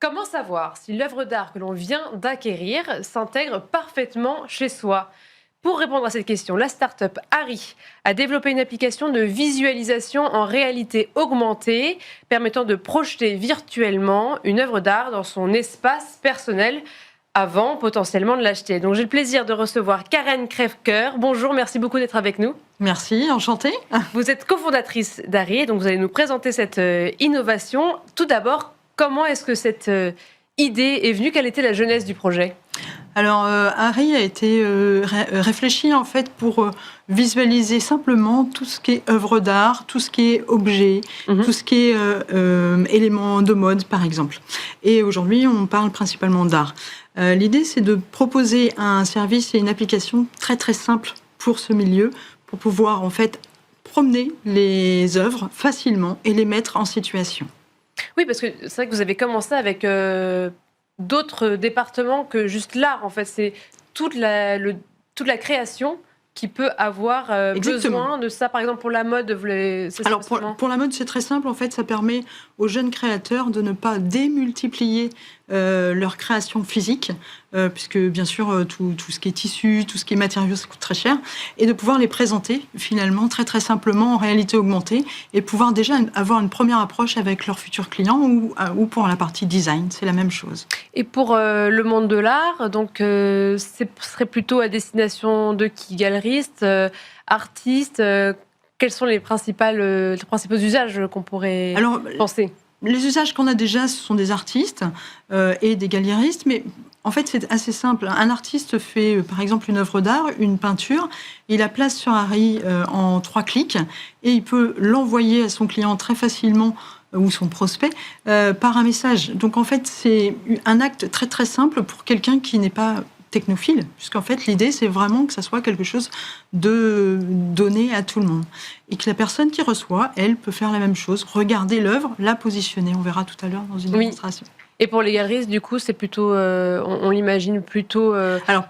Comment savoir si l'œuvre d'art que l'on vient d'acquérir s'intègre parfaitement chez soi? Pour répondre à cette question, la start-up Harry a développé une application de visualisation en réalité augmentée permettant de projeter virtuellement une œuvre d'art dans son espace personnel avant potentiellement de l'acheter. Donc j'ai le plaisir de recevoir Karen Crèvecoeur. Bonjour, merci beaucoup d'être avec nous. Merci, enchantée. Vous êtes cofondatrice d'Harry, donc vous allez nous présenter cette innovation. Tout d'abord, comment est-ce que cette idée est venue? Quelle était la genèse du projet? Alors, Harry a été réfléchi en fait pour visualiser simplement tout ce qui est œuvre d'art, tout ce qui est objet, tout ce qui est éléments de mode, par exemple. Et aujourd'hui, on parle principalement d'art. L'idée, c'est de proposer un service et une application très très simple pour ce milieu, pour pouvoir en fait promener les œuvres facilement et les mettre en situation. Oui, parce que c'est vrai que vous avez commencé avec d'autres départements que juste l'art. En fait, c'est toute la création qui peut avoir besoin de ça. Par exemple, pour la mode, Alors, pour la mode, c'est très simple. En fait, ça permet aux jeunes créateurs de ne pas démultiplier leur création physique, puisque bien sûr, tout ce qui est tissu, tout ce qui est matériaux, ça coûte très cher, et de pouvoir les présenter finalement très très simplement en réalité augmentée, et pouvoir déjà avoir une première approche avec leurs futurs clients ou pour la partie design, c'est la même chose. Et pour le monde de l'art, donc ce serait plutôt à destination de qui? Galeristes, artistes, quels sont les principaux usages qu'on pourrait penser? Les usages qu'on a déjà, ce sont des artistes et des galéristes, mais en fait, c'est assez simple. Un artiste fait, par exemple, une œuvre d'art, une peinture, il la place sur Harry en 3 clics et il peut l'envoyer à son client très facilement ou son prospect par un message. Donc, en fait, c'est un acte très, très simple pour quelqu'un qui n'est pas technophile, puisqu'en fait, l'idée, c'est vraiment que ça soit quelque chose de donné à tout le monde. Et que la personne qui reçoit, elle, peut faire la même chose, regarder l'œuvre, la positionner. On verra tout à l'heure dans une démonstration. Et pour les galeristes, du coup, c'est plutôt, on l'imagine plutôt... Alors,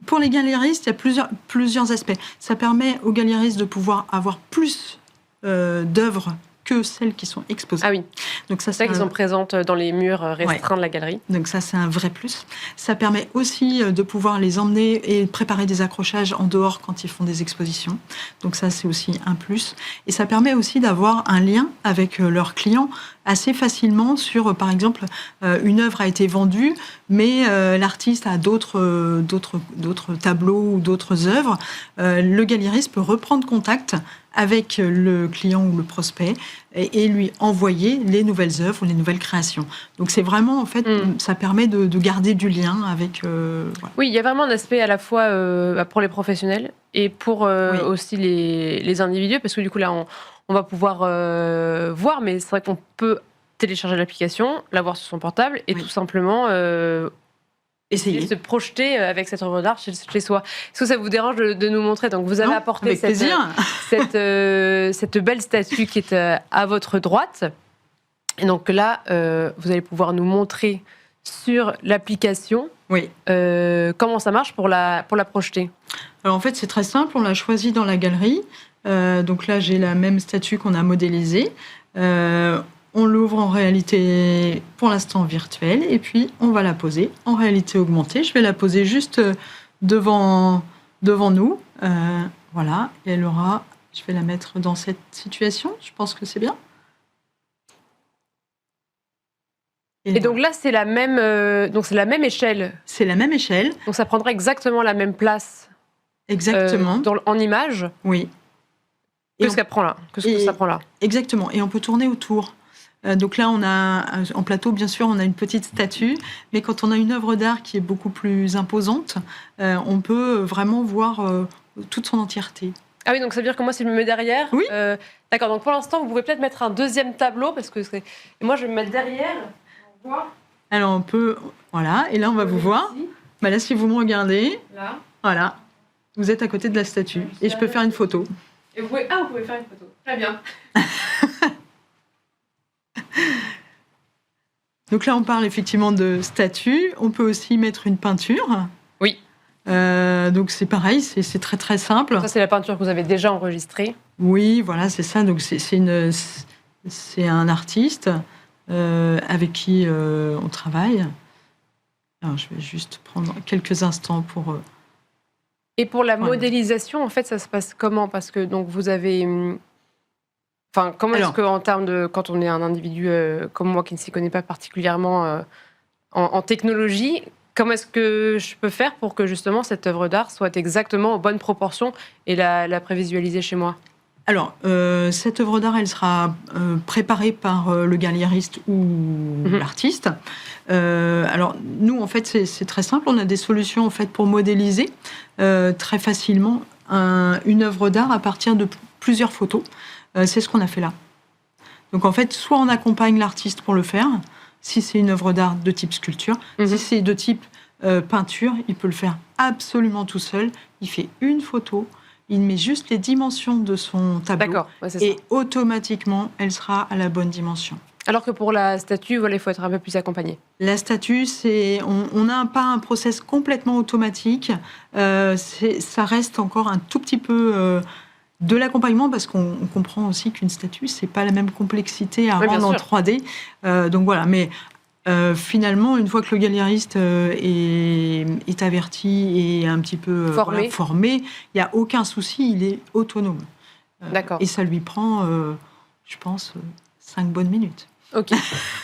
pour les galéristes, il y a plusieurs aspects. Ça permet aux galéristes de pouvoir avoir plus d'œuvres que celles qui sont exposées. Ah oui, donc ça, c'est ça qu'ils sont présentes dans les murs restreints de la galerie. Donc ça, c'est un vrai plus. Ça permet aussi de pouvoir les emmener et préparer des accrochages en dehors quand ils font des expositions. Donc ça, c'est aussi un plus. Et ça permet aussi d'avoir un lien avec leurs clients assez facilement sur, par exemple, une œuvre a été vendue, mais l'artiste a d'autres tableaux ou d'autres œuvres. Le galériste peut reprendre contact avec le client ou le prospect et lui envoyer les nouvelles œuvres ou les nouvelles créations. Donc c'est vraiment, en fait, ça permet de garder du lien avec... Voilà. Oui, il y a vraiment un aspect à la fois pour les professionnels et pour aussi les individus, parce que du coup là, on va pouvoir voir, mais c'est vrai qu'on peut télécharger l'application, l'avoir sur son portable et tout simplement... essayer de se projeter avec cette œuvre d'art chez soi. Est-ce que ça vous dérange de nous montrer? Donc vous avez apporté cette belle statue qui est à votre droite. Et donc là, vous allez pouvoir nous montrer sur l'application comment ça marche pour la projeter. Alors en fait, c'est très simple. On l'a choisi dans la galerie. Donc là, j'ai la même statue qu'on a modélisée. On l'ouvre en réalité, pour l'instant, virtuelle, et puis on va la poser en réalité augmentée. Je vais la poser juste devant nous. Voilà, et elle aura... Je vais la mettre dans cette situation. Je pense que c'est bien. Et donc là, c'est la même échelle. C'est la même échelle. Donc ça prendra exactement la même place. Exactement. En image. Oui. Que ce que ça prend là. Exactement. Et on peut tourner autour. Donc là, on a en plateau, bien sûr, on a une petite statue, mais quand on a une œuvre d'art qui est beaucoup plus imposante, on peut vraiment voir toute son entièreté. Ah oui, donc ça veut dire que moi, si je me mets derrière... Oui. D'accord, donc pour l'instant, vous pouvez peut-être mettre un deuxième tableau, parce que et moi, je vais me mettre derrière. On voit. Alors on peut... Voilà, et là, on va vous voir. Bah là, si vous me regardez, là. Voilà, vous êtes à côté de la statue, et je peux faire une photo. Et vous pouvez faire une photo. Très bien. Donc là, on parle effectivement de statue. On peut aussi mettre une peinture. Oui. Donc c'est pareil, c'est très très simple. Ça, c'est la peinture que vous avez déjà enregistrée. Oui, voilà, c'est ça. Donc c'est un artiste. avec qui on travaille. Alors, je vais juste prendre quelques instants pour... Et pour la modélisation, en fait, ça se passe comment? Parce que donc vous avez... Enfin, comment est-ce qu'en termes de... Quand on est un individu comme moi qui ne s'y connaît pas particulièrement en technologie, comment est-ce que je peux faire pour que justement cette œuvre d'art soit exactement aux bonnes proportions et la prévisualiser chez moi? Alors, cette œuvre d'art, elle sera préparée par le galériste ou l'artiste. Alors, nous, en fait, c'est très simple. On a des solutions en fait pour modéliser très facilement une œuvre d'art à partir de plusieurs photos. C'est ce qu'on a fait là. Donc, en fait, soit on accompagne l'artiste pour le faire, si c'est une œuvre d'art de type sculpture. Si c'est de type peinture, il peut le faire absolument tout seul. Il fait une photo. Il met juste les dimensions de son tableau et automatiquement, elle sera à la bonne dimension. Alors que pour la statue, voilà, il faut être un peu plus accompagné. La statue, on n'a pas un process complètement automatique. Ça reste encore un tout petit peu de l'accompagnement parce qu'on comprend aussi qu'une statue, c'est pas la même complexité à rendre en 3D. Donc voilà, mais finalement, une fois que le galériste est averti et un petit peu formé, il n'y a aucun souci, il est autonome. D'accord. Et ça lui prend, je pense, 5 bonnes minutes. Ok.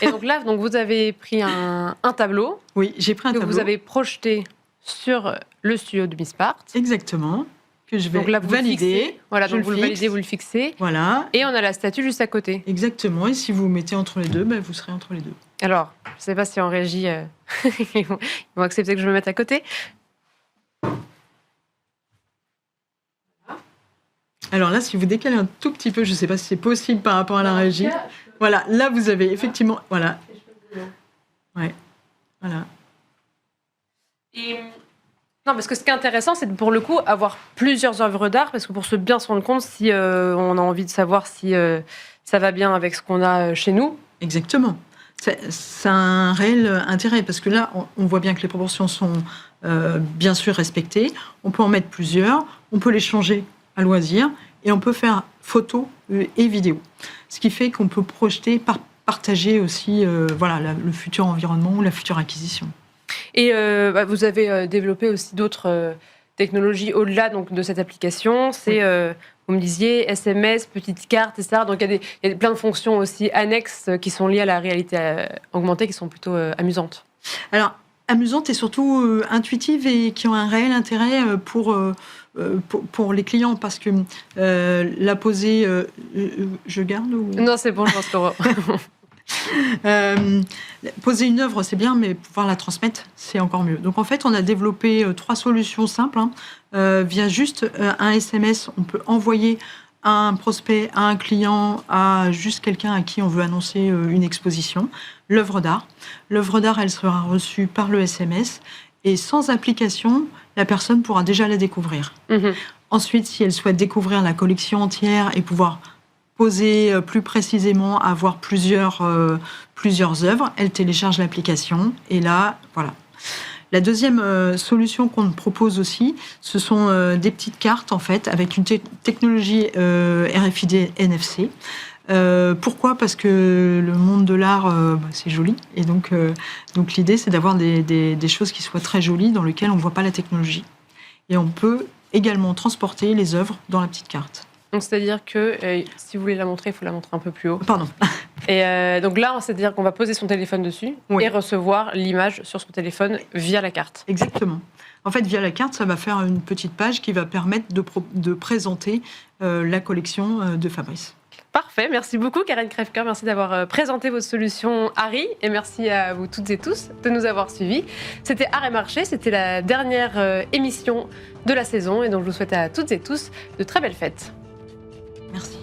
Et donc là, vous avez pris un tableau. Oui, j'ai pris un tableau. Que vous avez projeté sur le studio de Miss Part. Exactement. Que je vais valider. Voilà, donc vous le validez, vous le fixez. Voilà. Et on a la statue juste à côté. Exactement. Et si vous vous mettez entre les deux, vous serez entre les deux. Alors, je ne sais pas si en régie, ils vont accepter que je me mette à côté. Alors là, si vous décalez un tout petit peu, je ne sais pas si c'est possible par rapport à la régie. Voilà, là, vous avez effectivement... Voilà. Ouais. Voilà. Et... Non, parce que ce qui est intéressant, c'est de, pour le coup, avoir plusieurs œuvres d'art, parce que pour bien se rendre compte si on a envie de savoir si ça va bien avec ce qu'on a chez nous. Exactement. C'est un réel intérêt, parce que là, on voit bien que les proportions sont bien sûr respectées. On peut en mettre plusieurs, on peut les changer à loisir, et on peut faire photo et vidéo. Ce qui fait qu'on peut projeter, partager aussi le futur environnement ou la future acquisition. Et vous avez développé aussi d'autres technologies au-delà donc, de cette application. C'est, vous me disiez, SMS, petites cartes, etc. Donc il y a plein de fonctions aussi annexes qui sont liées à la réalité augmentée, qui sont plutôt amusantes. Alors, amusantes et surtout intuitives et qui ont un réel intérêt pour les clients, parce que la poser... je garde ou... Non, c'est bon, je pense que... Poser une œuvre, c'est bien, mais pouvoir la transmettre, c'est encore mieux. Donc en fait, on a développé 3 solutions simples. Via juste un SMS, on peut envoyer à un prospect, à un client, à juste quelqu'un à qui on veut annoncer une exposition, l'œuvre d'art. L'œuvre d'art, elle sera reçue par le SMS et sans application, la personne pourra déjà la découvrir. Ensuite, si elle souhaite découvrir la collection entière et pouvoir poser plus précisément, avoir plusieurs œuvres, elle télécharge l'application et là, voilà. La deuxième solution qu'on propose aussi, ce sont des petites cartes en fait avec une technologie RFID NFC. Pourquoi ? Parce que le monde de l'art, c'est joli, et donc l'idée c'est d'avoir des choses qui soient très jolies dans lesquelles on ne voit pas la technologie. Et on peut également transporter les œuvres dans la petite carte. Donc, c'est-à-dire que, si vous voulez la montrer, il faut la montrer un peu plus haut. Pardon. Et donc là, c'est-à-dire qu'on va poser son téléphone dessus et recevoir l'image sur son téléphone via la carte. Exactement. En fait, via la carte, ça va faire une petite page qui va permettre de présenter la collection de Fabrice. Parfait, merci beaucoup Karen Crèvecoeur, merci d'avoir présenté votre solution Harry et merci à vous toutes et tous de nous avoir suivis. C'était Art et Marché, c'était la dernière émission de la saison et donc je vous souhaite à toutes et tous de très belles fêtes. Merci.